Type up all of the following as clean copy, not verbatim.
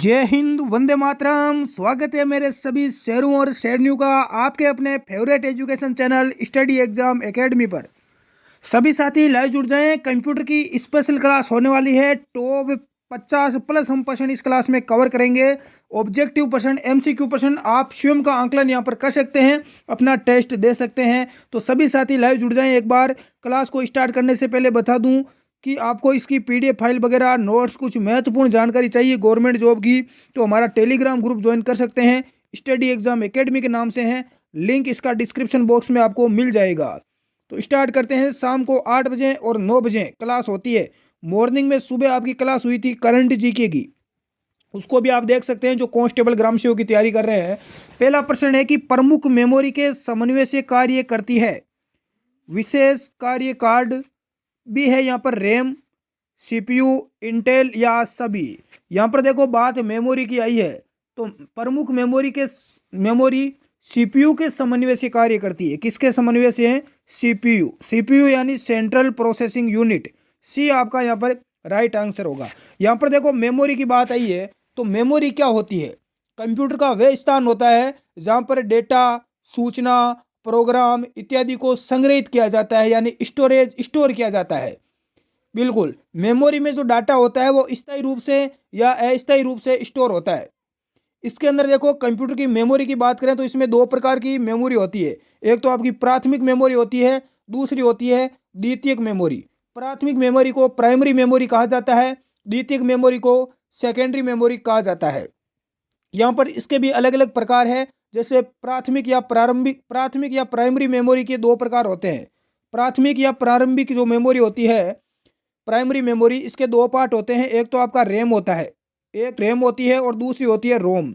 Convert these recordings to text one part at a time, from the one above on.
जय हिंद, वंदे मातरम। स्वागत है मेरे सभी शेयरों और शेरनियों का आपके अपने favourite education channel study exam academy पर। सभी साथी लाइव जुड़ जाएं। कंप्यूटर की स्पेशल क्लास होने वाली है। टॉप 50 प्लस हम पर्सन इस क्लास में कवर करेंगे। ऑब्जेक्टिव पर्सन, एमसीक्यू पर्सन, आप स्वयं का आंकलन यहाँ पर कर सकते हैं, अपना टेस्ट दे सकते हैं। तो सभी साथी लाइव जुड़ जाएं। एक बार क्लास को स्टार्ट करने से पहले बता दूं कि आपको इसकी पीडीएफ फाइल वगैरह नोट्स, कुछ महत्वपूर्ण जानकारी चाहिए गवर्नमेंट जॉब की, तो हमारा टेलीग्राम ग्रुप ज्वाइन कर सकते हैं। स्टडी एग्जाम एकेडमी के नाम से है, लिंक इसका डिस्क्रिप्शन बॉक्स में आपको मिल जाएगा। तो स्टार्ट करते हैं। शाम को 8 बजे और 9 बजे क्लास होती है। मॉर्निंग में सुबह आपकी क्लास हुई थी करंट जीके की, उसको भी आप देख सकते हैं जो कांस्टेबल ग्राम सेवक की तैयारी कर रहे हैं। पहला प्रश्न है कि प्रमुख मेमोरी के समन्वय से कार्य करती है। विशेष कार्य कार्ड भी है यहाँ पर, रैम, सीपीयू, इंटेल या सभी। यहाँ पर देखो बात मेमोरी की आई है, तो प्रमुख मेमोरी सीपीयू के समन्वय से कार्य करती है। किसके समन्वय से है? सीपीयू यानी सेंट्रल प्रोसेसिंग यूनिट। सी आपका यहाँ पर राइट आंसर होगा। यहाँ पर देखो मेमोरी की बात आई है, तो मेमोरी क्या होती है? कंप्यूटर का वह स्थान होता है जहाँ पर डेटा, सूचना, प्रोग्राम इत्यादि को संग्रहित किया जाता है, यानी स्टोर किया जाता है। बिल्कुल, मेमोरी में जो डाटा होता है वो स्थायी रूप से या अस्थायी रूप से स्टोर होता है। इसके अंदर देखो कंप्यूटर की मेमोरी की बात करें तो इसमें दो प्रकार की मेमोरी होती है। एक तो आपकी प्राथमिक मेमोरी होती है, दूसरी होती है द्वितीयक मेमोरी। प्राथमिक मेमोरी को प्राइमरी मेमोरी कहा जाता है, द्वितीयक मेमोरी को सेकेंडरी मेमोरी कहा जाता है। यहाँ पर इसके भी अलग अलग प्रकार है, जैसे प्राथमिक या प्राइमरी मेमोरी के दो प्रकार होते हैं। प्राथमिक या प्रारंभिक जो मेमोरी होती है, प्राइमरी मेमोरी, इसके दो पार्ट होते हैं। एक तो आपका रैम होता है, एक रैम होती है और दूसरी होती है रोम।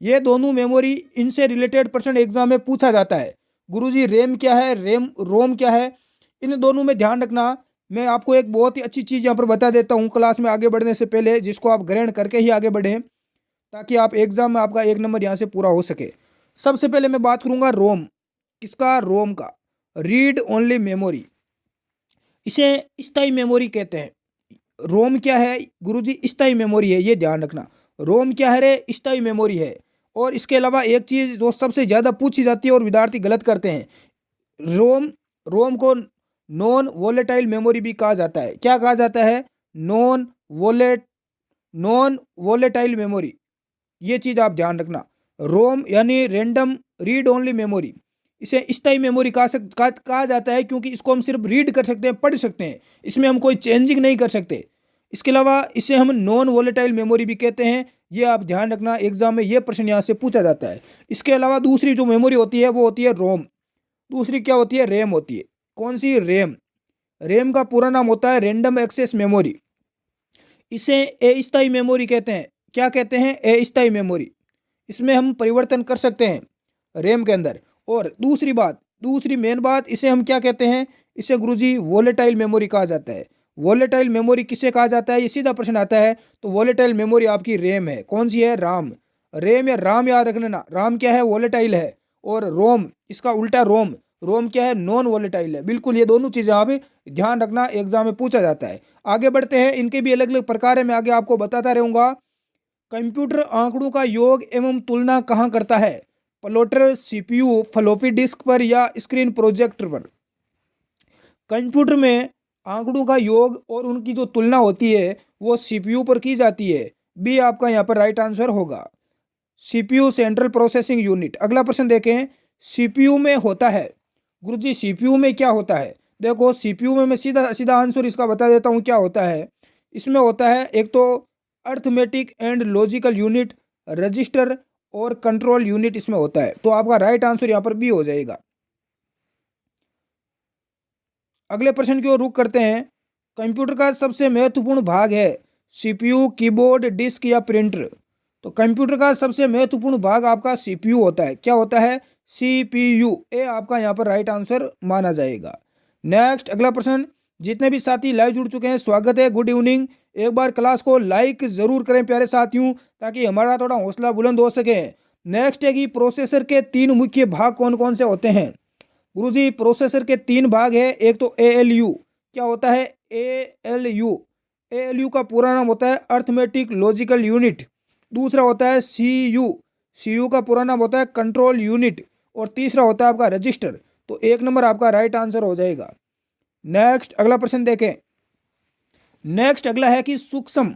ये दोनों मेमोरी, इनसे रिलेटेड प्रश्न एग्जाम में पूछा जाता है। गुरुजी रैम क्या है, रोम क्या है, इन दोनों में ध्यान रखना। मैं आपको एक बहुत ही अच्छी चीज़ यहाँ पर बता देता हूँ क्लास में आगे बढ़ने से पहले, जिसको आप ग्रहण करके ही आगे बढ़ें, ताकि आप एग्जाम में आपका 1 नंबर यहाँ से पूरा हो सके। सबसे पहले मैं बात करूँगा रोम। किसका? रोम का। रीड ओनली मेमोरी, इसे स्थायी मेमोरी कहते हैं। रोम क्या है गुरुजी? स्थायी मेमोरी है, ये ध्यान रखना। रोम क्या है रे? स्थायी मेमोरी है। और इसके अलावा एक चीज़ जो सबसे ज़्यादा पूछी जाती है और विद्यार्थी गलत करते हैं, रोम को नॉन वोलेटाइल मेमोरी भी कहा जाता है। क्या कहा जाता है? Non volatile memory. ये चीज़ आप ध्यान रखना। रोम यानी रैंडम रीड ओनली मेमोरी, इसे स्थायी मेमोरी कहा जाता है, क्योंकि इसको हम सिर्फ रीड कर सकते हैं, पढ़ सकते हैं, इसमें हम कोई चेंजिंग नहीं कर सकते। इसके अलावा इसे हम नॉन वोलेटाइल मेमोरी भी कहते हैं। ये आप ध्यान रखना, एग्जाम में ये प्रश्न यहाँ से पूछा जाता है। इसके अलावा दूसरी जो मेमोरी होती है वो होती है रोम। दूसरी क्या होती है? रैम होती है। कौन सी? रैम। रैम का पूरा नाम होता है रैंडम एक्सेस मेमोरी। इसे अस्थायी मेमोरी कहते हैं। क्या कहते हैं? अस्थायी मेमोरी। इसमें हम परिवर्तन कर सकते हैं रैम के अंदर। और दूसरी मेन बात, इसे हम क्या कहते हैं? इसे गुरुजी वोलेटाइल मेमोरी कहा जाता है। वोलेटाइल मेमोरी किसे कहा जाता है? ये सीधा प्रश्न आता है। तो वोलेटाइल मेमोरी आपकी रैम है। कौन सी है? राम। रैम या राम याद रख लेना। राम क्या है? वोलेटाइल है। और रोम, इसका उल्टा रोम। रोम क्या है? नॉन वोलेटाइल है। बिल्कुल, ये दोनों चीज़ें आप ध्यान रखना, एग्जाम में पूछा जाता है। आगे बढ़ते हैं, इनके भी अलग अलग प्रकार है, मैं आगे आपको बताता रहूँगा। कंप्यूटर आंकड़ों का योग एवं तुलना कहाँ करता है? प्लॉटर, सीपीयू, फ्लॉपी डिस्क पर या स्क्रीन प्रोजेक्टर पर? कंप्यूटर में आंकड़ों का योग और उनकी जो तुलना होती है वो सीपीयू पर की जाती है। बी आपका यहाँ पर राइट आंसर होगा। CPU central processing unit. अगला प्रश्न देखें, सीपीयू में होता है। गुरुजी सीपीयू में क्या होता है? देखो सीपीयू में मैं सीधा सीधा आंसर इसका बता देता हूँ क्या होता है। इसमें होता है एक तो arithmetic and logical unit, register और कंट्रोल यूनिट इसमें होता है। तो आपका राइट आंसर यहाँ पर बी हो जाएगा। अगले प्रश्न की ओर रुख करते हैं। कंप्यूटर का सबसे महत्वपूर्ण भाग है सीपीयू, कीबोर्ड, डिस्क या प्रिंटर? तो कंप्यूटर का सबसे महत्वपूर्ण भाग आपका सीपीयू होता है। क्या होता है? सीपीयू। ए आपका यहाँ पर राइट आंसर माना जाएगा। नेक्स्ट अगला प्रश्न। जितने भी साथी लाइव जुड़ चुके हैं, स्वागत है, गुड इवनिंग। एक बार क्लास को लाइक जरूर करें प्यारे साथियों, ताकि हमारा थोड़ा हौसला बुलंद हो सके। नेक्स्ट है कि प्रोसेसर के 3 मुख्य भाग कौन कौन से होते हैं? गुरुजी प्रोसेसर के 3 भाग है। एक तो एएलयू। क्या होता है? एएलयू का पूरा नाम होता है अर्थमेटिक लॉजिकल यूनिट। दूसरा होता है सी यू का पूरा नाम होता है कंट्रोल यूनिट, और तीसरा होता है आपका रजिस्टर। तो 1 नंबर आपका राइट आंसर हो जाएगा। नेक्स्ट अगला प्रश्न देखें। नेक्स्ट अगला है कि सूक्ष्म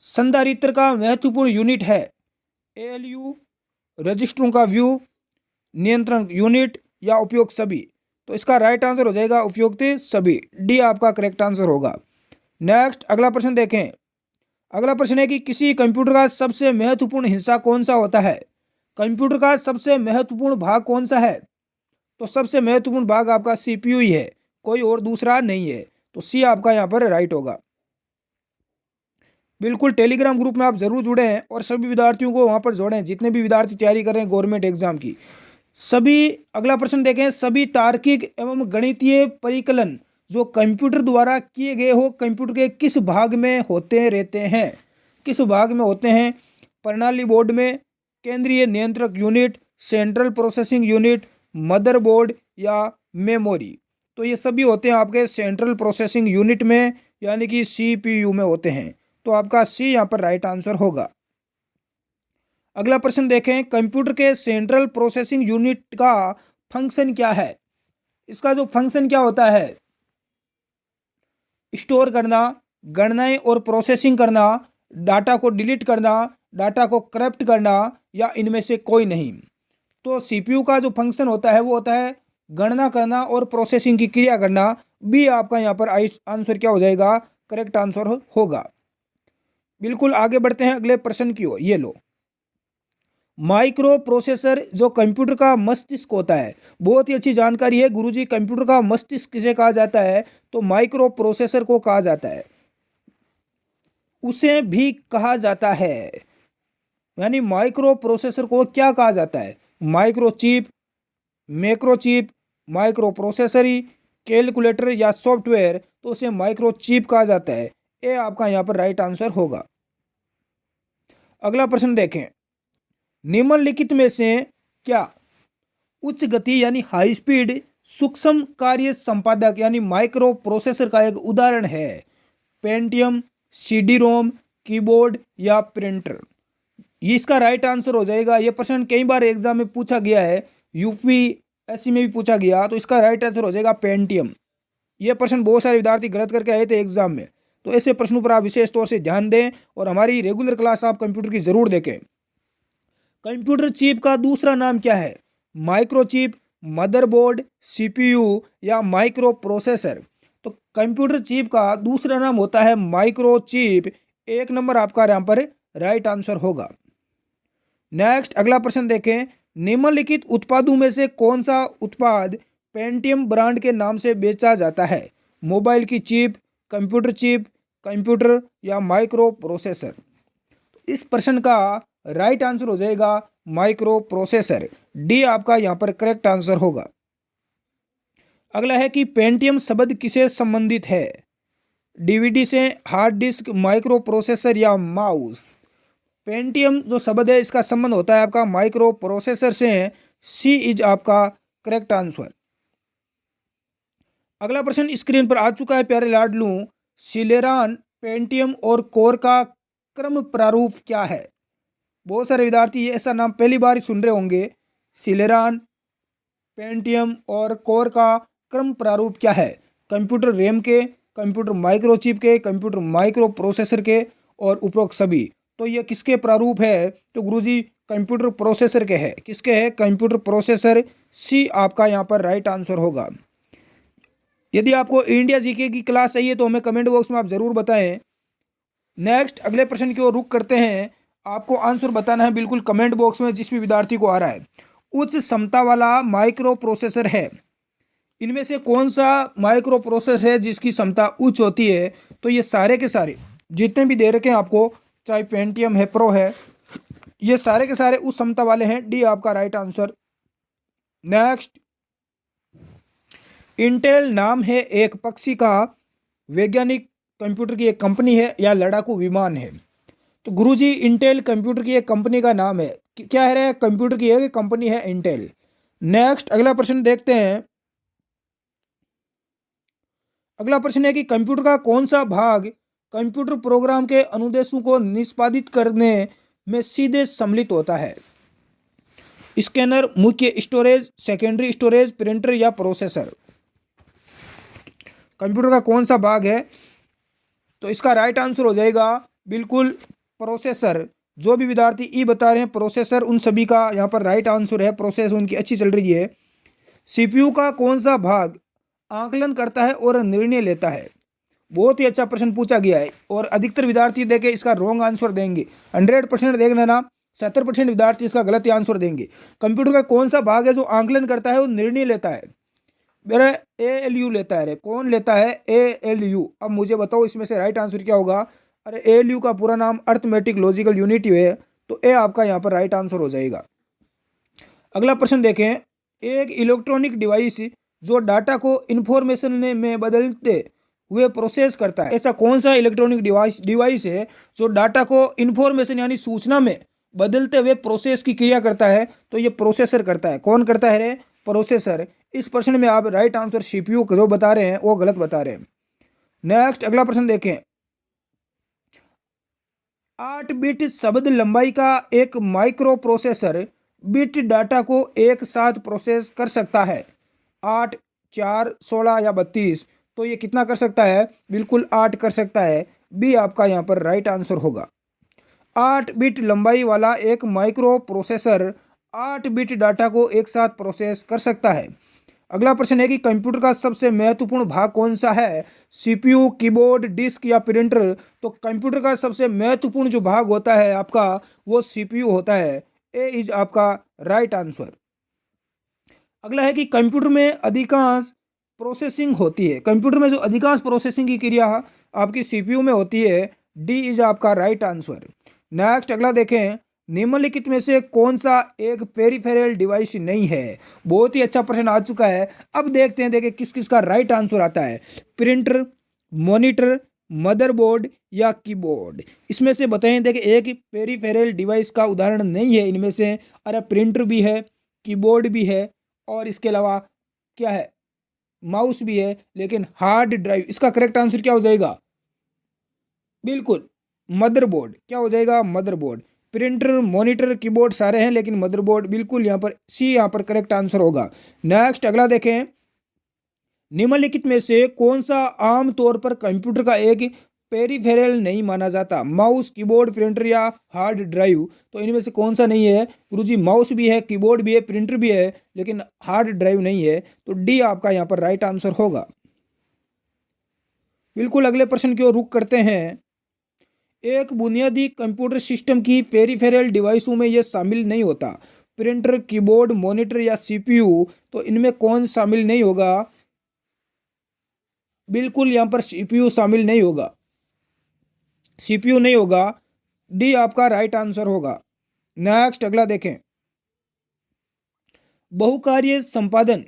संधारित्र का महत्वपूर्ण यूनिट है एएलयू, रजिस्टरों का व्यू, नियंत्रण यूनिट या उपयोग सभी। तो इसका राइट आंसर हो जाएगा उपयुक्त सभी, डी आपका करेक्ट आंसर होगा। नेक्स्ट अगला प्रश्न देखें। अगला प्रश्न है कि किसी कंप्यूटर का सबसे महत्वपूर्ण हिस्सा कौन सा होता है। कंप्यूटर का सबसे महत्वपूर्ण भाग कौन सा है। तो सबसे महत्वपूर्ण भाग आपका सीपीयू ही है, कोई और दूसरा नहीं है। तो सी आपका यहाँ पर राइट होगा। बिल्कुल टेलीग्राम ग्रुप में आप जरूर जुड़े हैं और सभी विद्यार्थियों को वहाँ पर जोड़ें, जितने भी विद्यार्थी तैयारी कर रहे हैं गवर्नमेंट एग्जाम की सभी। अगला प्रश्न देखें। सभी तार्किक एवं गणितीय परिकलन जो कंप्यूटर द्वारा किए गए हो कंप्यूटर के किस भाग में होते रहते हैं। किस भाग में होते हैं। प्रणाली बोर्ड में, केंद्रीय नियंत्रक unit, central processing unit, motherboard या मेमोरी। तो ये सभी होते हैं आपके सेंट्रल प्रोसेसिंग यूनिट में, यानी कि सीपीयू में होते हैं। तो आपका सी यहाँ पर राइट आंसर होगा। अगला प्रश्न देखें। कंप्यूटर के सेंट्रल प्रोसेसिंग यूनिट का फंक्शन क्या है। इसका जो फंक्शन क्या होता है, स्टोर करना, गणनाएं और प्रोसेसिंग करना, डाटा को डिलीट करना, डाटा को करप्ट करना, या इनमें से कोई नहीं। तो सीपीयू का जो फंक्शन होता है वो होता है गणना करना और प्रोसेसिंग की क्रिया करना। बी आपका यहाँ पर आंसर क्या हो जाएगा, करेक्ट आंसर होगा। बिल्कुल आगे बढ़ते हैं अगले प्रश्न की ओर। ये लो, माइक्रो प्रोसेसर जो कंप्यूटर का मस्तिष्क होता है, बहुत ही अच्छी जानकारी है गुरुजी। कंप्यूटर का मस्तिष्क किसे कहा जाता है, तो माइक्रो प्रोसेसर को कहा जाता है। उसे भी कहा जाता है, यानी माइक्रो प्रोसेसर को क्या कहा जाता है, माइक्रोचिप, मैक्रोचिप, माइक्रो प्रोसेसरी, कैलकुलेटर या सॉफ्टवेयर। तो उसे माइक्रोचिप कहा जाता है। ये आपका यहाँ पर राइट आंसर होगा। अगला प्रश्न देखें। निम्नलिखित में से क्या उच्च गति यानी हाई स्पीड सूक्ष्म कार्य संपादक यानी माइक्रो प्रोसेसर का एक उदाहरण है। पेंटियम, सीडी रोम, कीबोर्ड या प्रिंटर। ये इसका राइट आंसर हो जाएगा। ये प्रश्न कई बार एग्जाम में पूछा गया है, यूपीएससी में भी पूछा गया। तो इसका राइट आंसर हो जाएगा पेंटियम। ये प्रश्न बहुत सारे विद्यार्थी गलत करके आए थे एग्जाम में, तो ऐसे प्रश्नों पर आप विशेष तौर से ध्यान दें और हमारी रेगुलर क्लास आप कंप्यूटर की जरूर देखें। कंप्यूटर चिप का दूसरा नाम क्या है, माइक्रोचिप, मदरबोर्ड, सीपीयू या माइक्रो प्रोसेसर। तो कंप्यूटर चिप का दूसरा नाम होता है माइक्रोचिप। 1 नंबर आपका यहाँ पर राइट आंसर होगा। नेक्स्ट अगला प्रश्न देखें। निम्नलिखित उत्पादों में से कौन सा उत्पाद पेंटियम ब्रांड के नाम से बेचा जाता है। मोबाइल की चिप, कंप्यूटर चिप, कंप्यूटर या माइक्रो प्रोसेसर। इस प्रश्न का राइट आंसर हो जाएगा माइक्रो प्रोसेसर। डी आपका यहाँ पर करेक्ट आंसर होगा। अगला है कि पेंटियम शब्द किसे संबंधित है, डीवीडी से, हार्ड डिस्क, माइक्रो प्रोसेसर या माउस। पेंटियम जो शब्द है इसका संबंध होता है आपका माइक्रो प्रोसेसर से। सी इज आपका करेक्ट आंसर। अगला प्रश्न स्क्रीन पर आ चुका है प्यारे लाडलू। सिलेरॉन, पेंटियम और कोर का क्रम प्रारूप क्या है। बहुत सारे विद्यार्थी ऐसा नाम पहली बार ही सुन रहे होंगे। सिलेरॉन, पेंटियम और कोर का क्रम प्रारूप क्या है। कंप्यूटर रैम के, कंप्यूटर माइक्रोचिप के, कंप्यूटर माइक्रो प्रोसेसर के और उपरोक्त सभी। तो ये किसके प्रारूप है, तो गुरुजी कंप्यूटर प्रोसेसर के है। किसके है, कंप्यूटर प्रोसेसर। सी आपका यहाँ पर राइट आंसर होगा। यदि आपको इंडिया जीके की क्लास चाहिए तो हमें कमेंट बॉक्स में आप जरूर बताएं। नेक्स्ट अगले प्रश्न की ओर रुख करते हैं। आपको आंसर बताना है बिल्कुल कमेंट बॉक्स में, जिस भी विद्यार्थी को आ रहा है। उच्च क्षमता वाला माइक्रो प्रोसेसर है, इनमें से कौन सा माइक्रो प्रोसेसर है जिसकी क्षमता उच्च होती है। तो ये सारे के सारे जितने भी दे रखे हैं आपको, चाहे पेंटियम है, प्रो है, ये सारे के सारे उच्च क्षमता वाले हैं। डी आपका राइट आंसर। नेक्स्ट, इंटेल नाम है एक पक्षी का, वैज्ञानिक कंप्यूटर की एक कंपनी है या लड़ाकू विमान है। तो गुरुजी इंटेल कंप्यूटर की एक कंपनी का नाम है। क्या है, कंप्यूटर की एक कंपनी है इंटेल। नेक्स्ट अगला प्रश्न देखते हैं। अगला प्रश्न है कि कंप्यूटर का कौन सा भाग कंप्यूटर प्रोग्राम के अनुदेशों को निष्पादित करने में सीधे सम्मिलित होता है। स्कैनर, मुख्य स्टोरेज, सेकेंडरी स्टोरेज, प्रिंटर या प्रोसेसर। कंप्यूटर का कौन सा भाग है? तो इसका राइट आंसर हो जाएगा बिल्कुल प्रोसेसर। जो भी विद्यार्थी ई बता रहे हैं प्रोसेसर, उन सभी का यहाँ पर राइट आंसर है प्रोसेस, उनकी अच्छी चल रही है। सीपीयू का कौन सा भाग आकलन करता है और निर्णय लेता है? बहुत ही अच्छा प्रश्न पूछा गया है और अधिकतर विद्यार्थी देखे इसका रॉन्ग आंसर देंगे। 100% देख लेना, 70% विद्यार्थी इसका गलत आंसर देंगे। कंप्यूटर का कौन सा भाग है जो आकलन करता है और निर्णय लेता है? मेरा ALU लेता है रे। कौन लेता है? ALU। अब मुझे बताओ इसमें से राइट आंसर क्या होगा? अरे ALU का पूरा नाम अर्थमेटिक लॉजिकल यूनिट है, तो ए आपका यहाँ पर राइट आंसर हो जाएगा। अगला प्रश्न देखें। एक इलेक्ट्रॉनिक डिवाइस जो डाटा को इंफॉर्मेशन में बदलते हुए प्रोसेस करता है, ऐसा कौन सा इलेक्ट्रॉनिक डिवाइस है जो डाटा को इंफॉर्मेशन यानी सूचना में बदलते हुए प्रोसेस की क्रिया करता है? तो ये प्रोसेसर करता है। कौन करता है रे? प्रोसेसर। इस प्रश्न में आप राइट आंसर CPU जो बता रहे हैं वो गलत बता रहे हैं। नेक्स्ट अगला प्रश्न देखें। 8 बिट शब्द लंबाई का एक माइक्रो प्रोसेसर बिट डाटा को एक साथ प्रोसेस कर सकता है। 8, 4, 16 या 32। तो ये कितना कर सकता है? बिल्कुल 8 कर सकता है। बी आपका यहाँ पर राइट आंसर होगा। 8 बिट लंबाई वाला एक माइक्रो प्रोसेसर 8 बिट डाटा को एक साथ प्रोसेस कर सकता है। अगला प्रश्न है कि कंप्यूटर का सबसे महत्वपूर्ण भाग कौन सा है? CPU, कीबोर्ड, डिस्क या प्रिंटर? तो कंप्यूटर का सबसे महत्वपूर्ण जो भाग होता है आपका वो CPU होता है। ए इज आपका राइट आंसर। अगला है कि कंप्यूटर में अधिकांश प्रोसेसिंग होती है। कंप्यूटर में जो अधिकांश प्रोसेसिंग की क्रिया आपकी CPU में होती है। डी इज आपका राइट आंसर। नेक्स्ट अगला देखें। निम्नलिखित में से कौन सा एक पेरिफेरल डिवाइस नहीं है? बहुत ही अच्छा प्रश्न आ चुका है। अब देखते हैं, देखें किस किस का राइट आंसर आता है। प्रिंटर, मॉनिटर, मदरबोर्ड या कीबोर्ड? इसमें से बताएं। देखिए एक पेरिफेरल डिवाइस का उदाहरण नहीं है इनमें से। अरे प्रिंटर भी है, कीबोर्ड भी है और इसके अलावा क्या है? माउस भी है, लेकिन हार्ड ड्राइव। इसका करेक्ट आंसर क्या हो जाएगा? बिल्कुल मदरबोर्ड। क्या हो जाएगा? मदरबोर्ड। प्रिंटर, मॉनिटर, कीबोर्ड सारे हैं, लेकिन मदरबोर्ड बिल्कुल यहाँ पर सी यहाँ पर करेक्ट आंसर होगा। नेक्स्ट अगला देखें। निम्नलिखित में से कौन सा आम तौर पर कंप्यूटर का एक पेरिफेरल नहीं माना जाता? माउस, कीबोर्ड, प्रिंटर या हार्ड ड्राइव? तो इनमें से कौन सा नहीं है? गुरुजी माउस भी है, कीबोर्ड भी है, प्रिंटर भी है, लेकिन हार्ड ड्राइव नहीं है। तो डी आपका यहाँ पर राइट आंसर होगा। बिल्कुल अगले प्रश्न की ओर रुख करते हैं। एक बुनियादी कंप्यूटर सिस्टम की पेरिफेरल डिवाइसों में यह शामिल नहीं होता। प्रिंटर, कीबोर्ड, मॉनिटर या CPU? तो इनमें कौन शामिल नहीं होगा? बिल्कुल यहाँ पर CPU शामिल नहीं होगा। CPU नहीं होगा। डी आपका राइट आंसर होगा। नेक्स्ट अगला देखें। बहुकार्य संपादन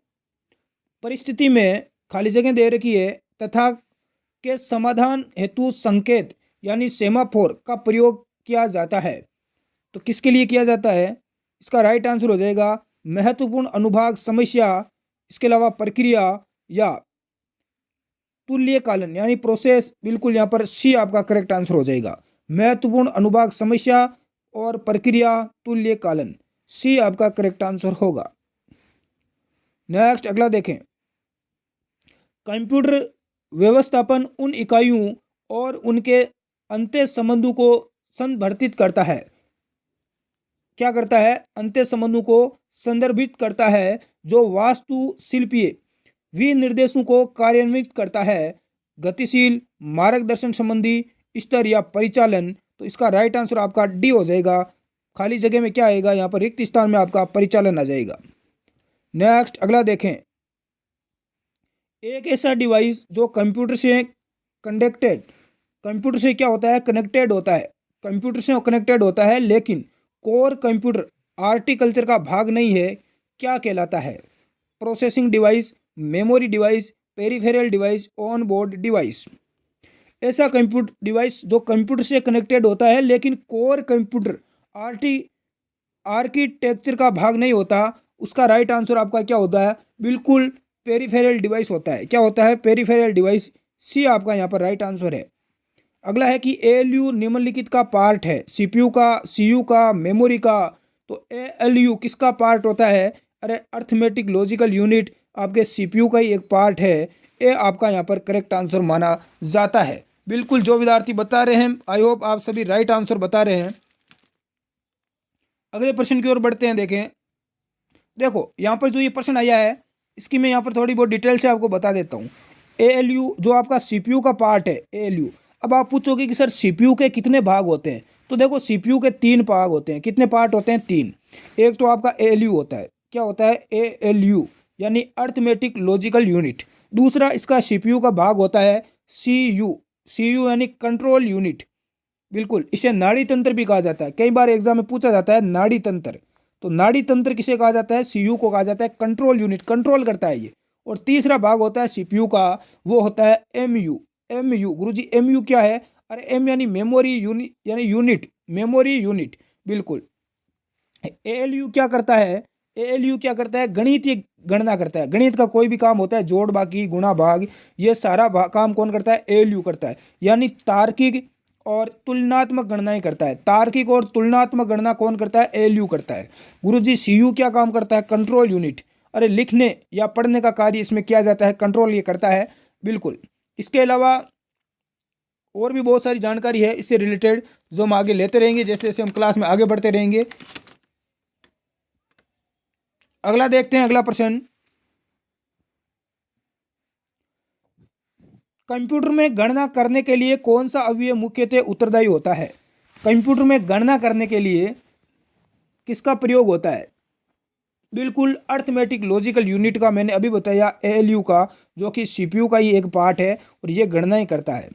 परिस्थिति में खाली जगह दे रखी है तथा के समाधान हेतु संकेत यानी सेमाफोर का प्रयोग किया जाता है। तो किसके लिए किया जाता है? इसका राइट आंसर हो जाएगा महत्वपूर्ण अनुभाग समस्या, इसके अलावा प्रक्रिया या तुल्यकालन यानी प्रोसेस। बिल्कुल यहाँ पर सी आपका करेक्ट आंसर हो जाएगा। महत्वपूर्ण अनुभाग समस्या और प्रक्रिया तुल्यकालन, सी आपका करेक्ट आंसर होगा। नेक्स्ट अगला देखें। कंप्यूटर व्यवस्थापन उन इकाइयों और उनके अंत्य संबंधों को संदर्भित करता है। क्या करता है? अंत्य संबंधों को संदर्भित करता है जो वास्तुशिल्पीय विनिर्देशों को कार्यान्वित करता है। गतिशील, मार्गदर्शन संबंधी, स्तर या परिचालन? तो इसका राइट आंसर आपका डी हो जाएगा। खाली जगह में क्या आएगा? यहाँ पर रिक्त स्थान में आपका परिचालन आ जाएगा। नेक्स्ट अगला देखें। एक ऐसा डिवाइस जो कंप्यूटर से कनेक्टेड, कंप्यूटर से क्या होता है? कनेक्टेड होता है, कंप्यूटर से कनेक्टेड होता है, लेकिन कोर कंप्यूटर आर्टिकल्चर का भाग नहीं है, क्या कहलाता है? Processing device, memory device, peripheral device, on board device? ऐसा कंप्यूटर डिवाइस जो कंप्यूटर से कनेक्टेड होता है लेकिन कोर कंप्यूटर आर्किटेक्चर का भाग नहीं होता, उसका राइट आंसर आपका क्या होता है? बिल्कुल पेरिफेरल डिवाइस होता है। क्या होता है? Peripheral device. सी आपका यहाँ पर राइट आंसर है। अगला है कि एएलयू निम्नलिखित का पार्ट है, सीपीयू का, सीयू का, मेमोरी का। तो एएलयू किसका पार्ट होता है? अरे अर्थमेटिक लॉजिकल यूनिट आपके सीपीयू का ही एक पार्ट है। ये आपका यहाँ पर करेक्ट आंसर माना जाता है। बिल्कुल जो विद्यार्थी बता रहे हैं, आई होप आप सभी राइट आंसर बता रहे हैं। अगले प्रश्न की ओर बढ़ते हैं। देखें, देखो यहाँ पर जो ये प्रश्न आया है इसकी मैं यहाँ पर थोड़ी बहुत डिटेल से आपको बता देता हूँ। एएलयू जो आपका सीपीयू का पार्ट है, एएलयू। अब आप पूछोगे कि सर सीपीयू के कितने भाग होते हैं? तो देखो सीपीयू के 3 भाग होते हैं। कितने पार्ट होते हैं? 3। एक तो आपका एएलयू होता है। क्या होता है? एएलयू यानी अर्थमेटिक लॉजिकल यूनिट। दूसरा इसका सीपीयू का भाग होता है सीयू, सीयू यानी कंट्रोल यूनिट। बिल्कुल, इसे नाड़ी तंत्र भी कहा जाता है। कई बार एग्जाम में पूछा जाता है नाड़ी तंत्र। तो नाड़ी तंत्र किसे कहा जाता है? सीयू को कहा जाता है। कंट्रोल यूनिट, कंट्रोल करता है ये। और तीसरा भाग होता है सीपीयू का, वो होता है एमयू। एमयू गुरुजी, एमयू क्या है? अरे एम यानी मेमोरी यूनिट, यानी यूनिट, मेमोरी यूनिट। बिल्कुल। एएलयू क्या करता है? एएलयू क्या करता है? गणितीय गणना करता है। गणित का कोई भी काम होता है, जोड़ बाकी गुणा भाग, ये सारा काम कौन करता है? एएलयू करता है। यानी तार्किक और तुलनात्मक गणनाएं करता है। तार्किक और तुलनात्मक गणना कौन करता है? एएलयू करता है। गुरुजी सीयू क्या काम करता है? Control unit. अरे लिखने या पढ़ने का कार्य इसमें किया जाता है, कंट्रोल ये करता है। बिल्कुल। इसके अलावा और भी बहुत सारी जानकारी है इससे रिलेटेड जो हम आगे लेते रहेंगे जैसे जैसे हम क्लास में आगे बढ़ते रहेंगे। अगला देखते हैं, अगला प्रश्न। कंप्यूटर में गणना करने के लिए कौन सा अवयव मुख्यतः उत्तरदायी होता है? कंप्यूटर में गणना करने के लिए किसका प्रयोग होता है? बिल्कुल अर्थमेटिक लॉजिकल यूनिट का, मैंने अभी बताया एएलयू का, जो कि सीपीयू का ही एक पार्ट है और ये गणनाएं करता है।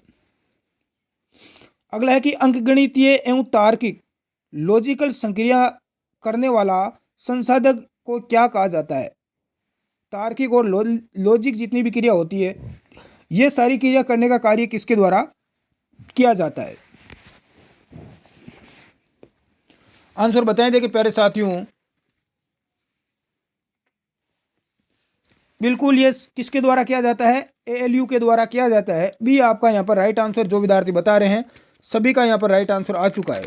अगला है कि अंकगणितीय एवं तार्किक लॉजिकल संक्रिया करने वाला संसाधक को क्या कहा जाता है? तार्किक और लॉजिक जितनी भी क्रिया होती है, ये सारी क्रिया करने का कार्य किसके द्वारा किया जाता है? आंसर बताएं। देखिए प्यारे साथियों, बिल्कुल ये किसके द्वारा किया जाता है? एएलयू के द्वारा किया जाता है। भी आपका यहाँ पर राइट आंसर जो विद्यार्थी बता रहे हैं सभी का यहाँ पर राइट आंसर आ चुका है।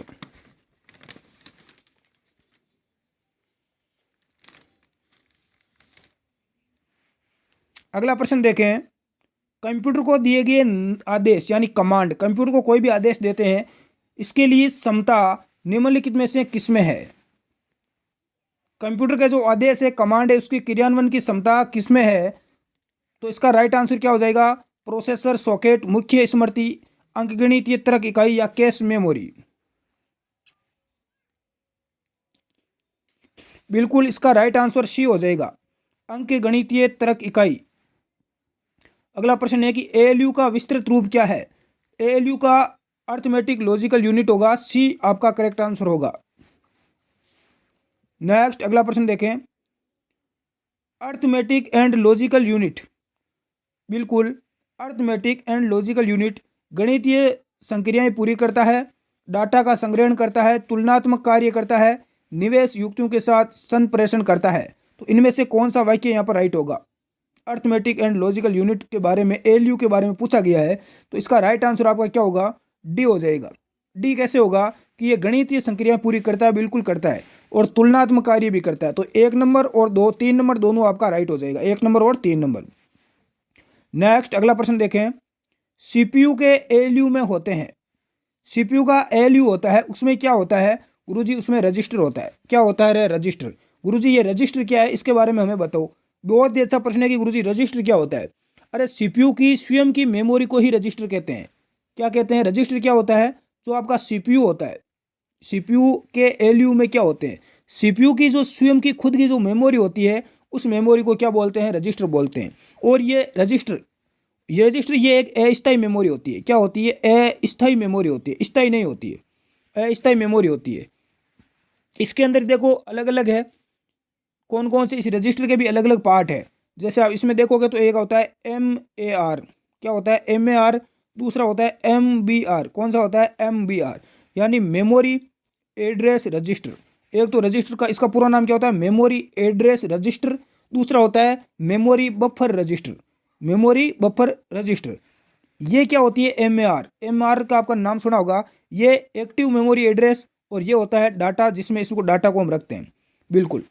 अगला प्रश्न देखें। कंप्यूटर को दिए गए आदेश यानी कमांड, कंप्यूटर को कोई भी आदेश देते हैं, इसके लिए समता निम्नलिखित में से किसमें है? कंप्यूटर का जो आदेश है, कमांड है, उसकी क्रियान्वयन की क्षमता किसमें है? तो इसका राइट आंसर क्या हो जाएगा? प्रोसेसर, सॉकेट, मुख्य स्मृति, अंकगणितीय तर्क इकाई या कैश मेमोरी। बिल्कुल इसका राइट आंसर सी हो जाएगा, अंकगणितीय तर्क इकाई। अगला प्रश्न है कि एएलयू का विस्तृत रूप क्या है? एएलयू का अर्थमेटिक लॉजिकल यूनिट होगा। सी आपका करेक्ट आंसर होगा। नेक्स्ट अगला प्रश्न देखें। अर्थमेटिक एंड लॉजिकल यूनिट, बिल्कुल अर्थमेटिक एंड लॉजिकल यूनिट गणितीय संक्रियाएं पूरी करता है, डाटा का संग्रहण करता है, तुलनात्मक कार्य करता है, निवेश युक्तियों के साथ संप्रेषण करता है। तो इनमें से कौन सा वाक्य यहाँ पर राइट होगा? अर्थमेटिक एंड लॉजिकल यूनिट के बारे में, एएलयू के बारे में पूछा गया है, तो इसका राइट आंसर आपका क्या होगा? डी हो जाएगा। डी कैसे होगा? कि ये गणितीय संक्रिया पूरी करता है, बिल्कुल करता है, और तुलनात्मक कार्य भी करता है। तो 1 नंबर और 2, 3 नंबर दोनों आपका राइट हो जाएगा, 1 नंबर और 3 नंबर। नेक्स्ट अगला प्रश्न देखें। सीपीयू के एएलयू में होते हैं, सीपीयू का एएलयू होता है, उसमें क्या होता है? गुरुजी उसमें रजिस्टर होता है। क्या होता है रे? रजिस्टर। गुरुजी ये रजिस्टर क्या है, इसके बारे में हमें बताओ। बहुत ही अच्छा प्रश्न है कि गुरुजी रजिस्टर क्या होता है। अरे सीपीयू की स्वयं की मेमोरी को ही रजिस्टर कहते हैं। क्या कहते हैं? रजिस्टर क्या होता है? जो आपका सीपीयू होता है, सीपीयू के एएलयू में क्या होते हैं? सीपीयू की जो स्वयं की खुद की जो मेमोरी होती है, उस मेमोरी को क्या बोलते हैं? रजिस्टर बोलते हैं। और ये रजिस्टर ये एक अस्थायी मेमोरी होती है। क्या होती है? अस्थायी मेमोरी होती है, स्थायी नहीं होती है, अस्थायी मेमोरी होती है। इसके अंदर देखो अलग अलग है कौन कौन से, इस रजिस्टर के भी अलग अलग पार्ट है। जैसे आप इसमें देखोगे तो एक होता है MAR। क्या होता है? MAR। दूसरा होता है MBR। कौन सा होता है? MBR यानी मेमोरी एड्रेस रजिस्टर। एक तो रजिस्टर का इसका पूरा नाम क्या होता है? Memory address register. दूसरा होता है memory buffer register, memory buffer register. ये क्या होती है, एम ए आर का आपका नाम सुना होगा। ये एक्टिव मेमोरी एड्रेस, और ये होता है डाटा, जिसमें इसको डाटा को हम रखते हैं। बिल्कुल।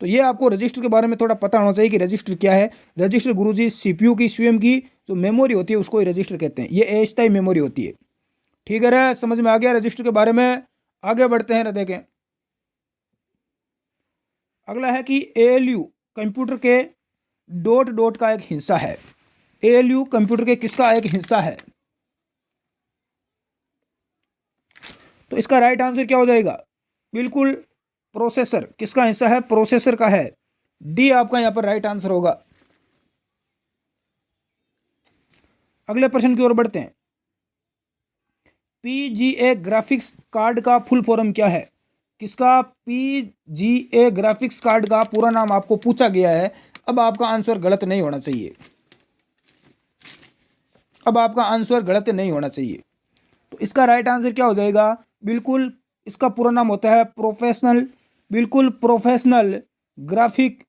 तो ये आपको रजिस्टर के बारे में थोड़ा पता होना चाहिए कि रजिस्टर क्या है। रजिस्टर गुरुजी सीपीयू की स्वयं की जो मेमोरी होती है उसको ही रजिस्टर कहते हैं। ये अस्थायी मेमोरी होती है। ठीक है रे, समझ में आ गया रजिस्टर के बारे में। आगे बढ़ते हैं, देखें अगला है कि एएलयू कंप्यूटर के डॉट डॉट का एक हिस्सा है। एएलयू कंप्यूटर के किसका एक हिस्सा है? तो इसका राइट आंसर क्या हो जाएगा? बिल्कुल प्रोसेसर। किसका हिस्सा है? प्रोसेसर का है। डी आपका यहां पर राइट आंसर होगा। अगले प्रश्न की ओर बढ़ते हैं। पीजीए ग्राफिक्स कार्ड का फुल फॉर्म क्या है? किसका? पीजीए ग्राफिक्स कार्ड का पूरा नाम आपको पूछा गया है। अब आपका आंसर गलत नहीं होना चाहिए। अब आपका आंसर गलत नहीं होना चाहिए। तो इसका राइट आंसर क्या हो जाएगा? बिल्कुल इसका पूरा नाम होता है प्रोफेशनल। बिल्कुल प्रोफेशनल ग्राफिक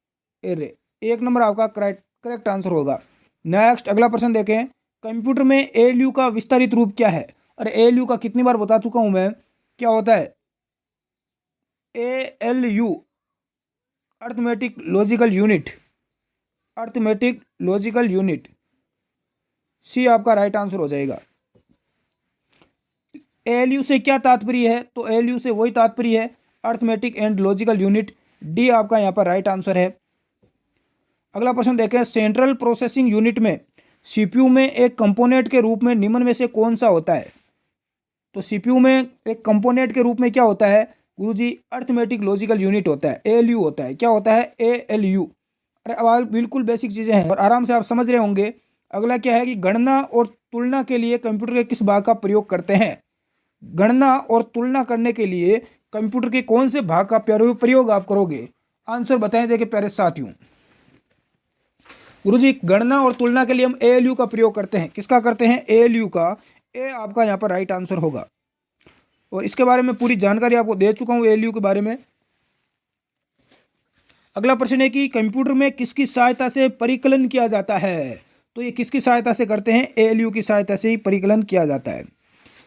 एरे। एक नंबर आपका करेक्ट आंसर होगा। नेक्स्ट अगला प्रश्न देखें। कंप्यूटर में एएलयू का विस्तारित रूप क्या है? अरे एएलयू का कितनी बार बता चुका हूं मैं, क्या होता है ALU? Arithmetic logical unit. Arithmetic logical unit, C आपका राइट आंसर हो जाएगा। एएलयू से क्या तात्पर्य है? तो एएलयू से वही तात्पर्य है, arithmetic and logical unit. D आपका यहाँ पर राइट आंसर है। अगला प्रश्न देखें। सेंट्रल प्रोसेसिंग यूनिट में सीपीयू में एक कंपोनेंट के रूप में निम्न में से कौन सा होता है? तो सीपीयू में एक कंपोनेंट के रूप में क्या होता है गुरुजी? अर्थमेटिक लॉजिकल यूनिट होता है, एएलयू होता है। क्या होता है? एएलयू। अरे अब बिल्कुल बेसिक चीज़ें हैं और आराम से आप समझ रहे होंगे। अगला क्या है कि गणना और तुलना के लिए कंप्यूटर के किस भाग का प्रयोग करते हैं? गणना और तुलना करने के लिए कंप्यूटर के कौन से भाग का प्रयोग आप करोगे? आंसर बताएं देखिए प्यारे साथियों। गुरुजी गणना और तुलना के लिए हम एएलयू का प्रयोग करते हैं। किसका करते हैं? एएलयू का। ए आपका यहाँ पर राइट आंसर होगा। और इसके बारे में पूरी जानकारी आपको दे चुका हूँ एएलयू के बारे में। अगला प्रश्न है कि कंप्यूटर में किसकी सहायता से परिकलन किया जाता है? तो ये किसकी सहायता से करते हैं? एएलयू की सहायता से ही परिकलन किया जाता है।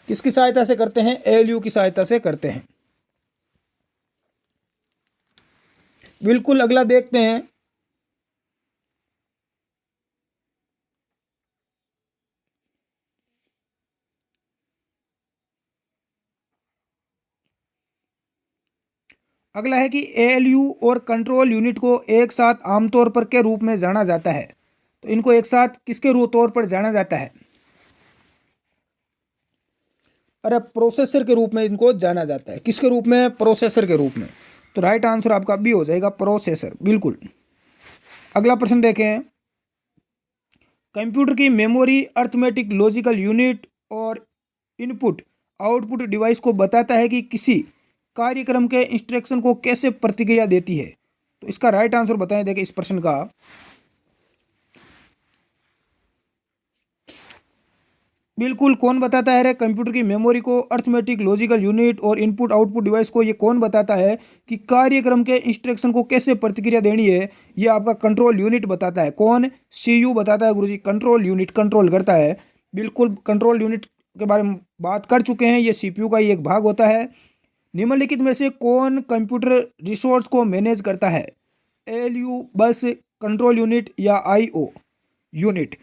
किसकी सहायता से करते हैं? एएलयू की सहायता से करते हैं। बिल्कुल अगला देखते हैं। अगला है कि एएलयू और कंट्रोल यूनिट को एक साथ आमतौर पर के रूप में जाना जाता है? तो इनको एक साथ किसके तौर पर जाना जाता है? अरे प्रोसेसर के रूप में इनको जाना जाता है। किसके रूप में? प्रोसेसर के रूप में। तो राइट आंसर आपका बी हो जाएगा, प्रोसेसर। बिल्कुल। अगला प्रश्न देखें। कंप्यूटर की मेमोरी अर्थमेटिक लॉजिकल यूनिट और इनपुट आउटपुट डिवाइस को बताता है कि किसी कार्यक्रम के इंस्ट्रक्शन को कैसे प्रतिक्रिया देती है। तो इसका राइट आंसर बताएं देखिए इस प्रश्न का। बिल्कुल कौन बताता है रे? कंप्यूटर की मेमोरी को अर्थमेटिक लॉजिकल यूनिट और इनपुट आउटपुट डिवाइस को ये कौन बताता है कि कार्यक्रम के इंस्ट्रक्शन को कैसे प्रतिक्रिया देनी है? ये आपका कंट्रोल यूनिट बताता है। कौन? सीयू बताता है गुरुजी। कंट्रोल यूनिट कंट्रोल करता है। बिल्कुल कंट्रोल यूनिट के बारे में बात कर चुके हैं। ये सीपीयू का ही एक भाग होता है। निम्नलिखित में से कौन कंप्यूटर रिसोर्स को मैनेज करता है? एएलयू, बस, कंट्रोल यूनिट या आईओ यूनिट?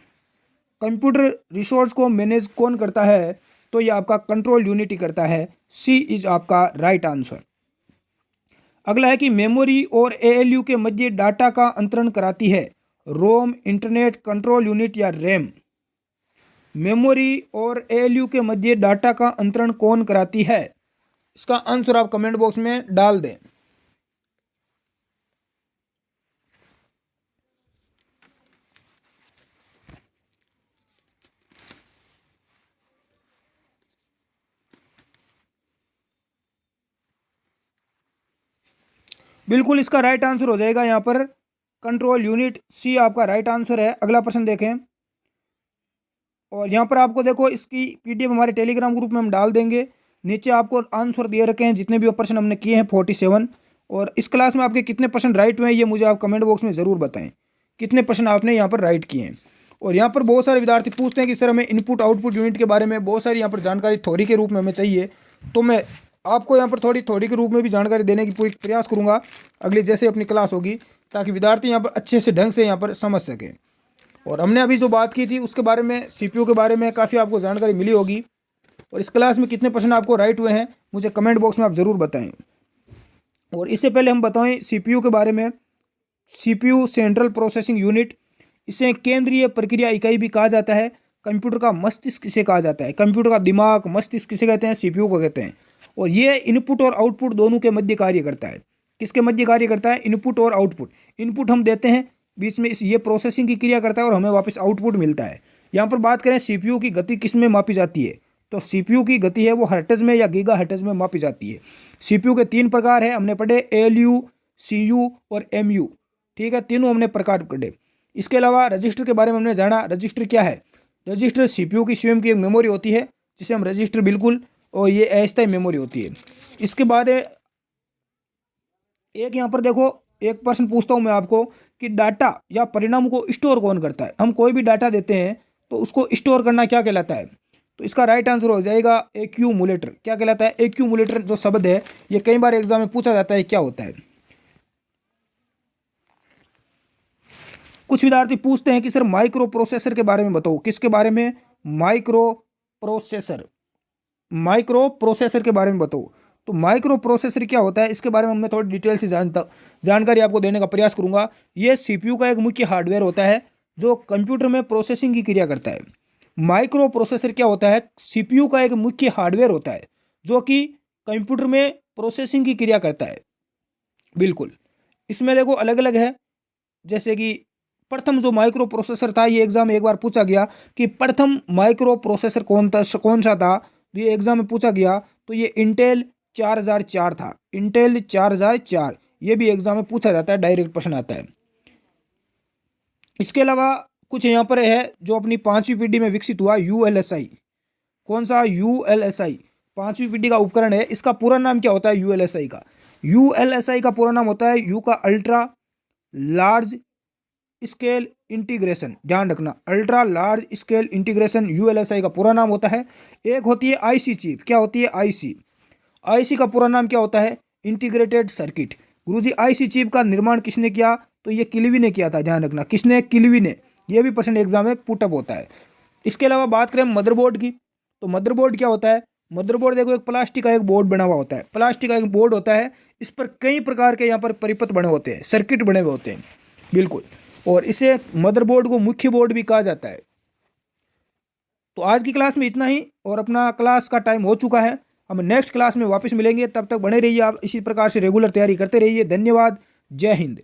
कंप्यूटर रिसोर्स को मैनेज कौन करता है? तो ये आपका कंट्रोल यूनिट ही करता है। सी इज आपका राइट आंसर। अगला है कि मेमोरी और एएलयू के मध्य डाटा का अंतरण कराती है रोम, इंटरनेट, कंट्रोल यूनिट या रैम? मेमोरी और एएलयू के मध्य डाटा का अंतरण कौन कराती है? इसका आंसर आप कमेंट बॉक्स में डाल दें। बिल्कुल इसका राइट आंसर हो जाएगा यहाँ पर कंट्रोल यूनिट। सी आपका राइट आंसर है। अगला प्रश्न देखें। और यहाँ पर आपको देखो इसकी पीडीएफ हमारे टेलीग्राम ग्रुप में हम डाल देंगे। नीचे आपको आंसर दिए रखे हैं जितने भी प्रश्न हमने किए हैं 47। और इस क्लास में आपके कितने प्रश्न राइट हुए हैं ये मुझे आप कमेंट बॉक्स में ज़रूर बताएं। कितने प्रश्न आपने यहाँ पर राइट किए हैं। और यहाँ पर बहुत सारे विद्यार्थी पूछते हैं कि सर हमें इनपुट आउटपुट यूनिट के बारे में बहुत सारी यहाँ पर जानकारी थ्योरी के रूप में हमें चाहिए, तो मैं आपको यहाँ पर थोड़ी थ्योरी के रूप में भी जानकारी देने की पूरी प्रयास करूँगा अगली जैसे अपनी क्लास होगी, ताकि विद्यार्थी यहाँ पर अच्छे से ढंग से यहाँ पर समझ सकें। और हमने अभी जो बात की थी उसके बारे में, CPU के बारे में काफ़ी आपको जानकारी मिली होगी। और इस क्लास में कितने प्रश्न आपको राइट हुए हैं मुझे कमेंट बॉक्स में आप ज़रूर बताएं। और इससे पहले हम बताएं CPU के बारे में। CPU सेंट्रल प्रोसेसिंग यूनिट, इसे केंद्रीय प्रक्रिया इकाई भी कहा जाता है। कंप्यूटर का मस्तिष्क किसे कहा जाता है? कंप्यूटर का दिमाग, मस्तिष्क किसे कहते हैं? CPU को कहते हैं। और ये इनपुट और आउटपुट दोनों के मध्य कार्य करता है। किसके मध्य कार्य करता है? इनपुट और आउटपुट। इनपुट हम देते हैं, बीच में ये प्रोसेसिंग की क्रिया करता है और हमें वापस आउटपुट मिलता है। यहाँ पर बात करें CPU की गति किस में मापी जाती है, तो CPU की गति है वो हर्ट्ज में या गीगा हर्ट्ज में मापी जाती है। CPU के 3 प्रकार है, हमने पढ़े ALU, CU और MU। ठीक है, तीनों हमने प्रकार पढ़े। इसके अलावा रजिस्टर के बारे में हमने जाना। रजिस्टर क्या है? रजिस्टर CPU की स्वयं की एक मेमोरी होती है जिसे हम रजिस्टर बिल्कुल, और ये अस्थायी मेमोरी होती है। इसके बाद एक यहाँ पर देखो, एक प्रश्न पूछता हूँ मैं आपको कि डाटा या परिणाम को स्टोर कौन करता है? हम कोई भी डाटा देते हैं तो उसको स्टोर करना क्या कहलाता है? तो इसका राइट आंसर हो जाएगा एक्यूमुलेटर। क्या कहलाता है? एक्यूमुलेटर जो शब्द है ये कई बार एग्जाम में पूछा जाता है, क्या होता है? कुछ विद्यार्थी पूछते हैं कि सर माइक्रो प्रोसेसर के बारे में बताओ। किसके बारे में? Micro processor. माइक्रो प्रोसेसर के बारे में बताओ। तो माइक्रो प्रोसेसर क्या होता है इसके बारे में मैं थोड़ी डिटेल से जानकारी आपको देने का प्रयास करूंगा। ये CPU का एक मुख्य हार्डवेयर होता है जो कंप्यूटर में प्रोसेसिंग की क्रिया करता है। माइक्रो प्रोसेसर क्या होता है? CPU का एक मुख्य हार्डवेयर होता है जो कि कंप्यूटर में प्रोसेसिंग की क्रिया करता है। बिल्कुल, इसमें देखो अलग अलग है। जैसे कि प्रथम जो माइक्रो प्रोसेसर था, ये एग्जाम में एक बार पूछा गया कि प्रथम माइक्रो प्रोसेसर कौन सा था, तो ये एग्जाम में पूछा गया, तो ये इंटेल 4004 था। इंटेल 4004 ये भी एग्जाम में पूछा जाता है, डायरेक्ट प्रश्न आता है। इसके अलावा कुछ यहाँ पर है जो अपनी 5वीं पीढ़ी में विकसित हुआ, ULSI। कौन सा? ULSI 5वीं पीढ़ी का उपकरण है। इसका पूरा नाम क्या होता है ULSI का? ULSI का पूरा नाम होता है U का अल्ट्रा लार्ज स्केल इंटीग्रेशन। ध्यान रखना, ultra large scale integration ULSI का पूरा नाम होता है। एक होती है IC चिप। क्या होती है? IC का पूरा नाम क्या होता है? Integrated circuit. Guruji IC chip का निर्माण किसने किया? तो ये किल्वी ने किया था। ध्यान रखना, किसने? किल्वी ने। ये भी प्रश्न एग्जाम में पुटअप होता है। इसके अलावा बात करें मदरबोर्ड की, तो मदरबोर्ड क्या होता है? मदरबोर्ड देखो एक प्लास्टिक का एक बोर्ड बना हुआ होता है। प्लास्टिक का एक बोर्ड होता है, इस पर कई प्रकार के यहाँ पर परिपथ बने होते हैं, सर्किट बने हुए होते हैं। बिल्कुल, और इसे मदरबोर्ड को मुख्य बोर्ड भी कहा जाता है। तो आज की क्लास में इतना ही, और अपना क्लास का टाइम हो चुका है। हम नेक्स्ट क्लास में वापस मिलेंगे, तब तक बने रहिए आप इसी प्रकार से रेगुलर तैयारी करते रहिए। धन्यवाद, जय हिंद।